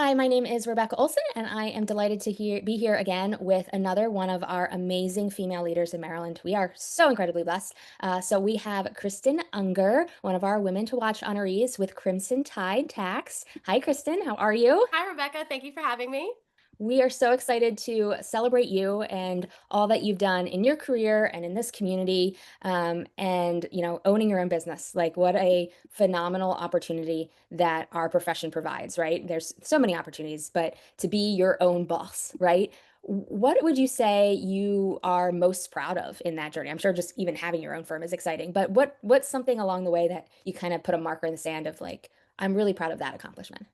Hi, my name is Rebecca Olson, and I am delighted to be here again with another one of our amazing female leaders in Maryland. We are so incredibly blessed. So we have Kristin Unger, one of our Women to Watch honorees with Crimson Tide Tax. Hi, Kristin. How are you? Hi, Rebecca. Thank you for having me. We are so excited to celebrate you and all that you've done in your career and in this community, and owning your own business. Like, what a phenomenal opportunity that our profession provides, right? There's so many opportunities, but to be your own boss, right? What would you say you are most proud of in that journey? I'm sure just even having your own firm is exciting, but what's something along the way that you kind of put a marker in the sand of, like, I'm really proud of that accomplishment?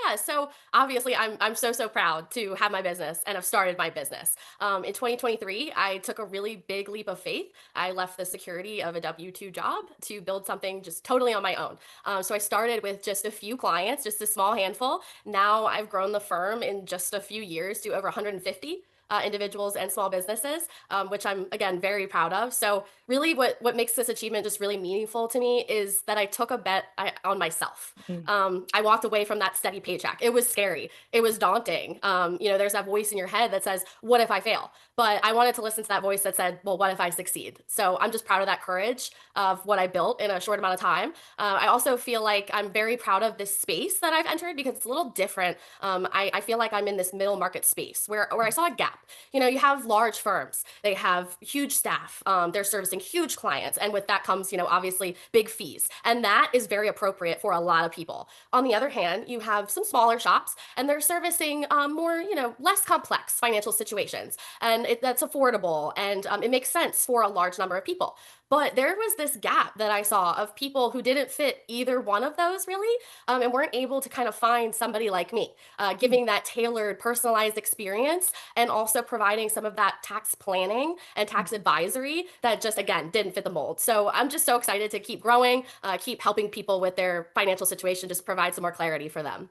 Yeah, so obviously I'm so proud to have my business and have started my business. In 2023, I took a really big leap of faith. I left the security of a W-2 job to build something just totally on my own. So I started with just a few clients, just a small handful. Now I've grown the firm in just a few years to over 150. Individuals and small businesses, which I'm again very proud of. So really, what makes this achievement just really meaningful to me is that I took a on myself. Mm. I walked away from that steady paycheck. It was scary. It was daunting. There's that voice in your head that says, "What if I fail?" But I wanted to listen to that voice that said, "Well, what if I succeed?" So I'm just proud of that courage of what I built in a short amount of time. I also feel like I'm very proud of this space that I've entered because it's a little different. I feel like I'm in this middle market space where I saw a gap. You have large firms, they have huge staff, they're servicing huge clients, and with that comes, obviously big fees, and that is very appropriate for a lot of people. On the other hand, you have some smaller shops, and they're servicing more, less complex financial situations, and that's affordable, and it makes sense for a large number of people. But there was this gap that I saw of people who didn't fit either one of those really, and weren't able to kind of find somebody like me, giving that tailored, personalized experience and also providing some of that tax planning and tax advisory that just, again, didn't fit the mold. So I'm just so excited to keep growing, keep helping people with their financial situation, just provide some more clarity for them.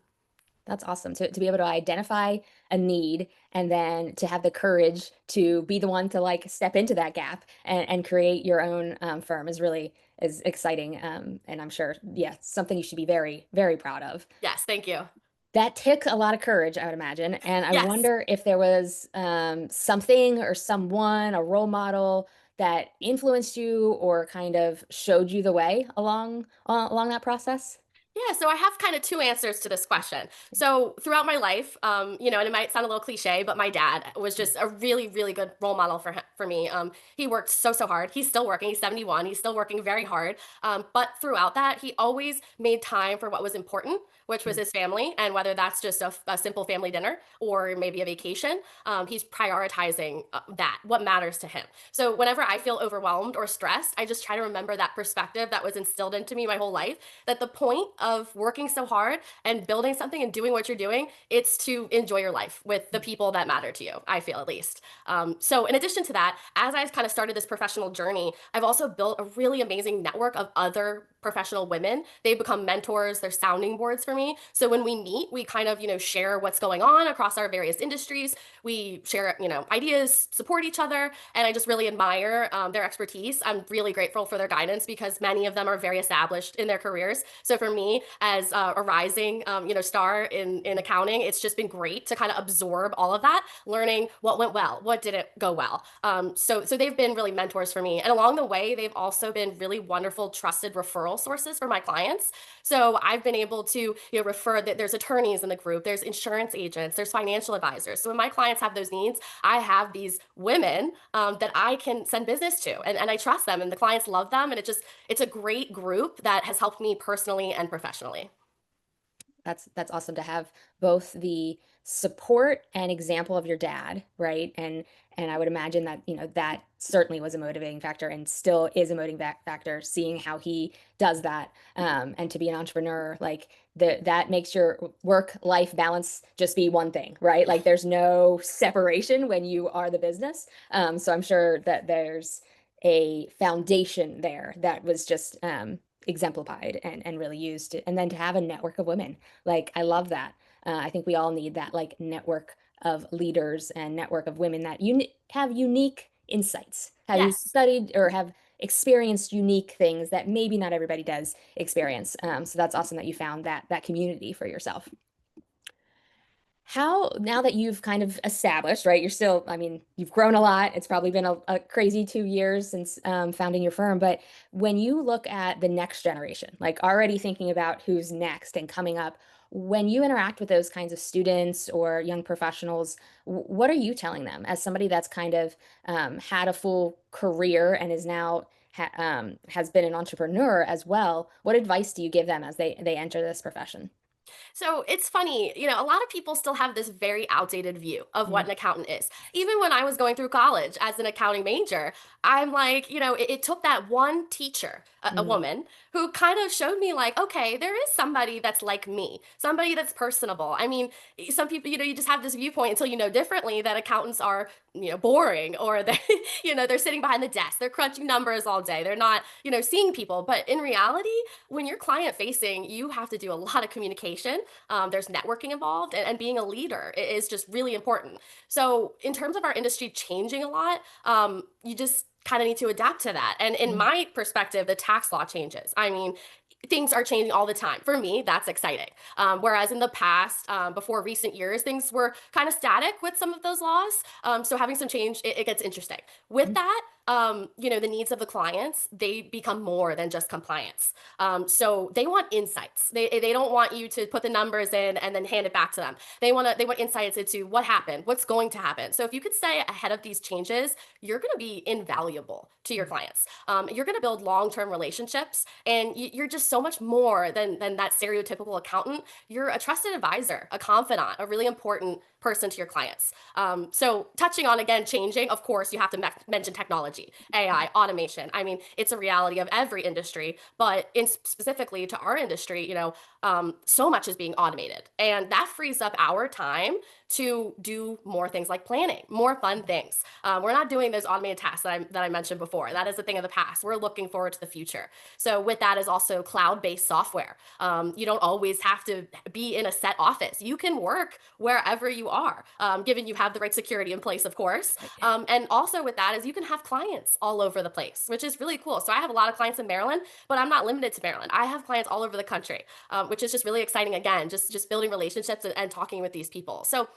That's awesome to be able to identify a need and then to have the courage to be the one to, like, step into that gap and create your own firm is exciting. And I'm sure, yeah, something you should be very, very proud of. Yes, thank you. That took a lot of courage, I would imagine. And I Yes. wonder if there was something or someone, a role model that influenced you or kind of showed you the way along that process. Yeah, so I have kind of two answers to this question. So throughout my life, and it might sound a little cliche, but my dad was just a really, really good role model for me. He worked so hard. He's still working. He's 71. He's still working very hard. But throughout that, he always made time for what was important, which was Mm. his family, and whether that's just a simple family dinner or maybe a vacation, he's prioritizing that what matters to him. So whenever I feel overwhelmed or stressed, I just try to remember that perspective that was instilled into me my whole life, that the point of working so hard and building something and doing what you're doing, it's to enjoy your life with the people that matter to you, I feel at least. So in addition to that, as I kind of started this professional journey, I've also built a really amazing network of other professional women. They've become mentors, they're sounding boards for me. So when we meet, we kind of, share what's going on across our various industries. We share, ideas, support each other, and I just really admire their expertise. I'm really grateful for their guidance because many of them are very established in their careers. So for me, as a rising, star in accounting, it's just been great to kind of absorb all of that, learning what went well, what didn't go well. So they've been really mentors for me, and along the way, they've also been really wonderful, trusted referral sources for my clients. So I've been able to, refer that there's attorneys in the group, there's insurance agents, there's financial advisors. So when my clients have those needs, I have these women that I can send business to, and I trust them, and the clients love them, and it's a great group that has helped me personally and professionally. That's awesome to have both the support and example of your dad, right? And I would imagine that, that certainly was a motivating factor and still is a motivating factor, seeing how he does that. And to be an entrepreneur, like, that makes your work-life balance just be one thing, right? Like, there's no separation when you are the business. So I'm sure that there's a foundation there that was just exemplified and really used. And then to have a network of women, like, I love that. I think we all need that, like, network of leaders and network of women that have unique insights, have you Yes. studied or have experienced unique things that maybe not everybody does experience. So that's awesome that you found that community for yourself. How, now that you've kind of established, right? You're still, I mean, you've grown a lot. It's probably been a crazy 2 years since founding your firm. But when you look at the next generation, like already thinking about who's next and coming up, when you interact with those kinds of students or young professionals, what are you telling them as somebody that's kind of had a full career and is now has been an entrepreneur as well? What advice do you give them as they enter this profession? So it's funny, a lot of people still have this very outdated view of what Mm, an accountant is. Even when I was going through college as an accounting major, I'm like, it took that one teacher, a mm, woman, who kind of showed me, like, okay, there is somebody that's like me, somebody that's personable. I mean, some people, you just have this viewpoint until you know differently that accountants are, boring, or they, they're sitting behind the desk, they're crunching numbers all day, they're not, seeing people. But in reality, when you're client facing, you have to do a lot of communication. There's networking involved, and being a leader is just really important. So, in terms of our industry changing a lot, you just kind of need to adapt to that. And in mm, my perspective, the tax law changes. I mean, things are changing all the time. For me, that's exciting. Whereas in the past, before recent years, things were kind of static with some of those laws. So having some change, it gets interesting. With mm, that, the needs of the clients, they become more than just compliance. So they want insights. They don't want you to put the numbers in and then hand it back to them. They want insights into what happened, what's going to happen. So if you could stay ahead of these changes, you're going to be invaluable to your mm, clients. You're going to build long-term relationships, and you're just so much more than that stereotypical accountant. You're a trusted advisor, a confidant, a really important person to your clients. So touching on, again, changing, of course, you have to mention technology, AI, automation. I mean, it's a reality of every industry, but in specifically to our industry, so much is being automated, and that frees up our time to do more things like planning, more fun things. We're not doing those automated tasks that I mentioned before. That is a thing of the past. We're looking forward to the future. So with that is also cloud-based software. You don't always have to be in a set office. You can work wherever you are, given you have the right security in place, of course. right. And also with that is you can have clients all over the place, which is really cool. So I have a lot of clients in Maryland, but I'm not limited to Maryland. I have clients all over the country, which is just really exciting. Again, just building relationships and talking with these people. So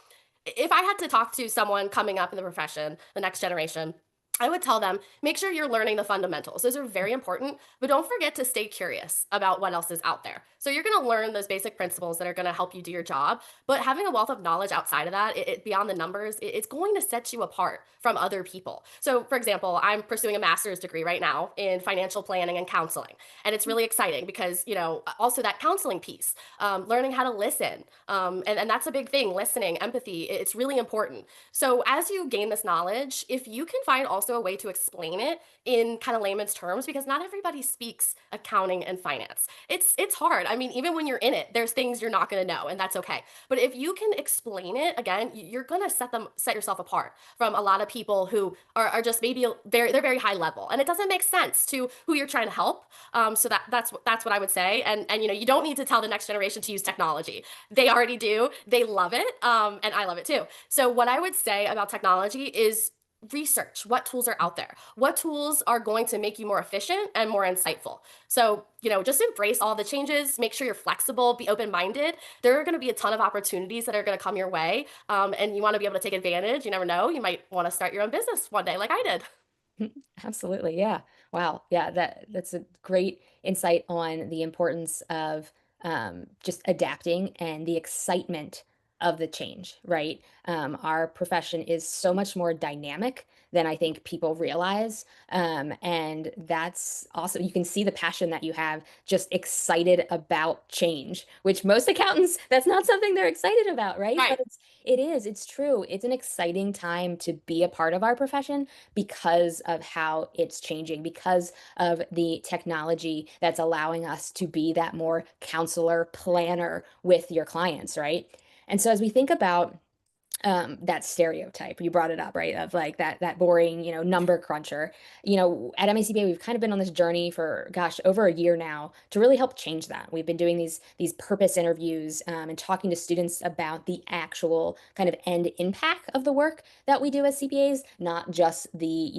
if I had to talk to someone coming up in the profession, the next generation, I would tell them, make sure you're learning the fundamentals. Those are very important, but don't forget to stay curious about what else is out there. So you're going to learn those basic principles that are going to help you do your job, but having a wealth of knowledge outside of that, beyond the numbers, it's going to set you apart from other people. So for example, I'm pursuing a master's degree right now in financial planning and counseling, and it's really exciting because, also that counseling piece, learning how to listen, and that's a big thing, listening, empathy, it's really important. So as you gain this knowledge, if you can find also a way to explain it in kind of layman's terms, because not everybody speaks accounting and finance. It's hard. I mean, even when you're in it, there's things you're not going to know, and that's okay. But if you can explain it, again, you're going to set yourself apart from a lot of people who are just maybe they're very high level, and it doesn't make sense to who you're trying to help. So that's what I would say. And you don't need to tell the next generation to use technology. They already do. They love it, and I love it too. So what I would say about technology is research what tools are out there, what tools are going to make you more efficient and more insightful. So, just embrace all the changes, make sure you're flexible, be open minded. There are going to be a ton of opportunities that are going to come your way. And you want to be able to take advantage. You never know. You might want to start your own business one day, like I did. Absolutely. Yeah. Wow. Yeah, that's a great insight on the importance of just adapting and the excitement of the change, right? Our profession is so much more dynamic than I think people realize. And that's also, you can see the passion that you have just excited about change, which most accountants, that's not something they're excited about, right? Right. But it's true. It's an exciting time to be a part of our profession because of how it's changing, because of the technology that's allowing us to be that more counselor, planner with your clients, right? And so as we think about that stereotype, you brought it up, right? Of like that boring, number cruncher. At MACPA, we've kind of been on this journey for, gosh, over a year now to really help change that. We've been doing these purpose interviews and talking to students about the actual kind of end impact of the work that we do as CPAs, not just the,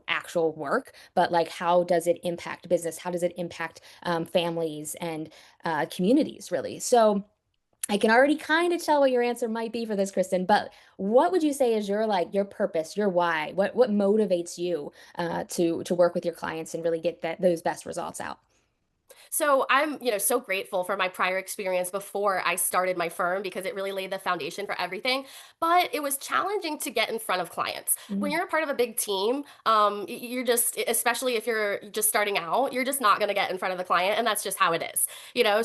actual work, but like how does it impact business? How does it impact families and communities, really? So I can already kind of tell what your answer might be for this, Kristen, but what would you say is your like your purpose, your why? What motivates you to work with your clients and really get those best results out? So I'm, so grateful for my prior experience before I started my firm because it really laid the foundation for everything. But it was challenging to get in front of clients. When Mm. you're a part of a big team, you're just, especially if you're just starting out, you're just not going to get in front of the client, and that's just how it is.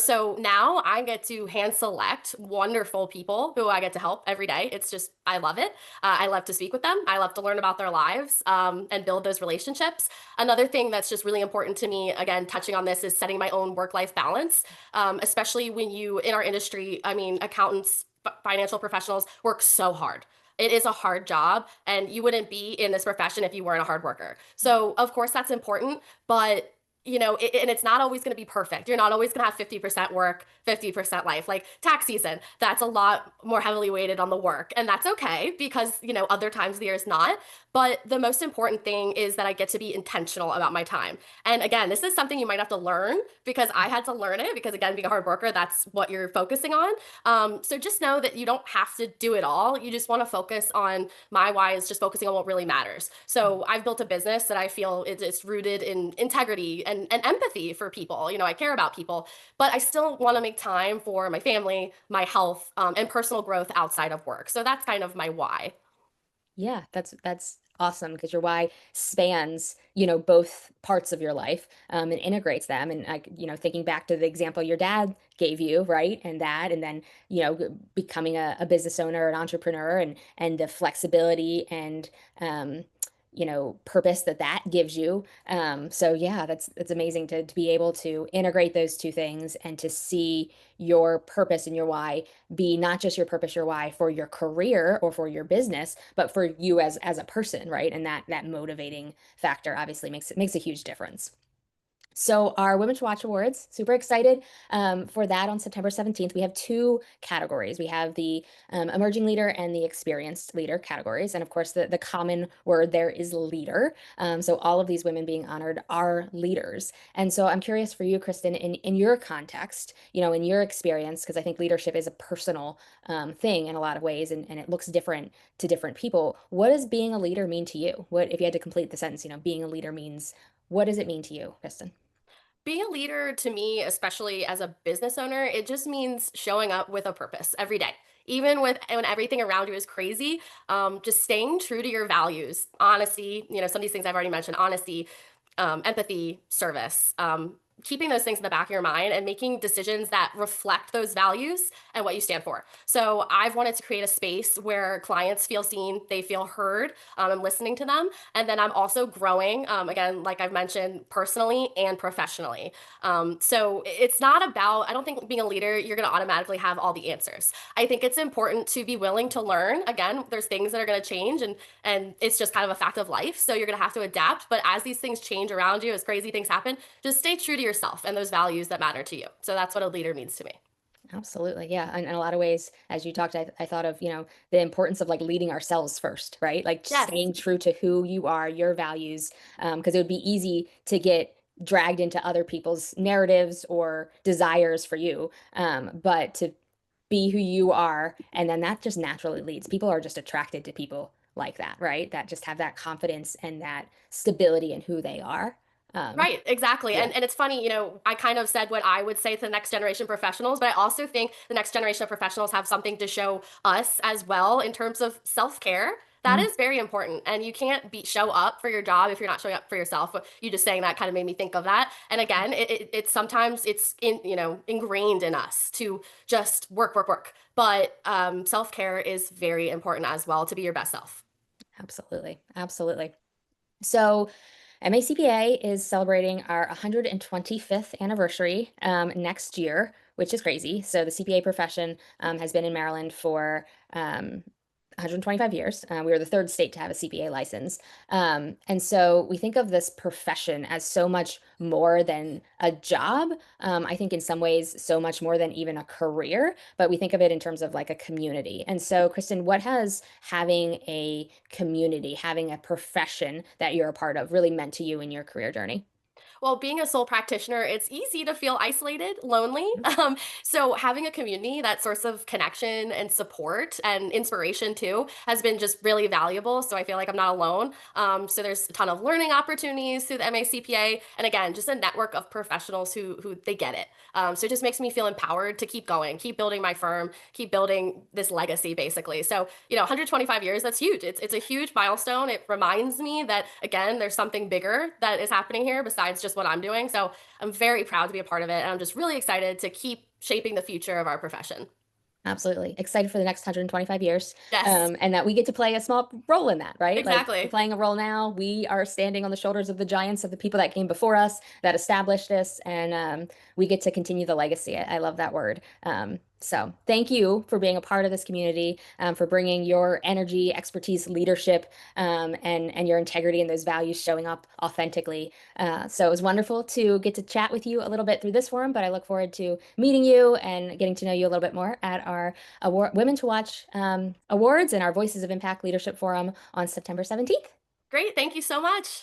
So now I get to hand select wonderful people who I get to help every day. It's just, I love it. I love to speak with them. I love to learn about their lives, and build those relationships. Another thing that's just really important to me, again, touching on this, is setting my own work life balance, especially when you, in our industry, I mean, accountants, financial professionals work so hard. It is a hard job, and you wouldn't be in this profession if you weren't a hard worker. So, of course, that's important, but and it's not always going to be perfect. You're not always going to have 50% work, 50% life. Like tax season, that's a lot more heavily weighted on the work. And that's okay because, other times of the year is not. But the most important thing is that I get to be intentional about my time. And again, this is something you might have to learn because I had to learn it because, again, being a hard worker, that's what you're focusing on. So just know that you don't have to do it all. You just want to focus on, my why is just focusing on what really matters. So I've built a business that I feel it's rooted in integrity and empathy for people. I care about people, but I still want to make time for my family, my health, and personal growth outside of work. So that's kind of my why. Yeah, that's awesome because your why spans, both parts of your life, and integrates them. And thinking back to the example your dad gave you, right? And then, becoming a business owner, an entrepreneur, and the flexibility and purpose that gives you. So yeah, that's amazing to be able to integrate those two things and to see your purpose and your why be not just your purpose, your why for your career or for your business, but for you as a person, right? And that motivating factor obviously makes a huge difference. So our Women to Watch Awards, super excited for that on September 17th. We have two categories. We have the emerging leader and the experienced leader categories. And of course, the common word there is leader. So all of these women being honored are leaders. And so I'm curious for you, Kristen, in your context, in your experience, because I think leadership is a personal thing in a lot of ways, and it looks different to different people. What does being a leader mean to you? What, if you had to complete the sentence, being a leader means, what does it mean to you, Kristen? Being a leader to me, especially as a business owner, it just means showing up with a purpose every day. Even when everything around you is crazy, just staying true to your values, honesty, some of these things I've already mentioned, honesty, empathy, service, keeping those things in the back of your mind and making decisions that reflect those values and what you stand for. So I've wanted to create a space where clients feel seen, they feel heard. I'm listening to them. And then I'm also growing, again, like I've mentioned, personally and professionally. So it's not about, I don't think being a leader, you're going to automatically have all the answers. I think it's important to be willing to learn. Again, there's things that are going to change, and it's just kind of a fact of life. So you're going to have to adapt. But as these things change around you, as crazy things happen, just stay true to yourself and those values that matter to you. So that's what a leader means to me. Absolutely. Yeah. And in a lot of ways, as you talked, I thought of, the importance of like leading ourselves first, right? Like Yes. staying true to who you are, your values, because it would be easy to get dragged into other people's narratives or desires for you. But to be who you are, and then that just naturally leads. People are just attracted to people like that, right? That just have that confidence and that stability in who they are. Um, Right, exactly. yeah. And it's funny, I kind of said what I would say to the next generation professionals, but I also think the next generation of professionals have something to show us as well in terms of self-care. That Mm. is very important. And you can't show up for your job if you're not showing up for yourself. But you just saying that kind of made me think of that. And again, it's sometimes it's ingrained in us to just work, work, work. But self-care is very important as well to be your best self. Absolutely. Absolutely. So, MACPA is celebrating our 125th anniversary next year, which is crazy. So, the CPA profession has been in Maryland for 125 years. We are the third state to have a CPA license. And so, we think of this profession as so much more than a job. I think in some ways, so much more than even a career, but we think of it in terms of like a community. And so, Kristen, what has having a community, having a profession that you're a part of really meant to you in your career journey? Well, being a sole practitioner, it's easy to feel isolated, lonely. So having a community, that source of connection and support and inspiration too, has been just really valuable. So I feel like I'm not alone. So there's a ton of learning opportunities through the MACPA, and again, just a network of professionals who they get it. So it just makes me feel empowered to keep going, keep building my firm, keep building this legacy, basically. So 125 years, that's huge. It's a huge milestone. It reminds me that again, there's something bigger that is happening here besides just what I'm doing. So I'm very proud to be a part of it, and I'm just really excited to keep shaping the future of our profession. Absolutely. Excited for the next 125 years. Yes, And that we get to play a small role in that, right? Like we're exactly. playing a role now. We are standing on the shoulders of the giants of the people that came before us, that established this, and we get to continue the legacy. I love that word. So thank you for being a part of this community, for bringing your energy, expertise, leadership, and your integrity and those values showing up authentically. So it was wonderful to get to chat with you a little bit through this forum, but I look forward to meeting you and getting to know you a little bit more at our Women to Watch awards and our Voices of Impact Leadership Forum on September 17th. Great. Thank you so much.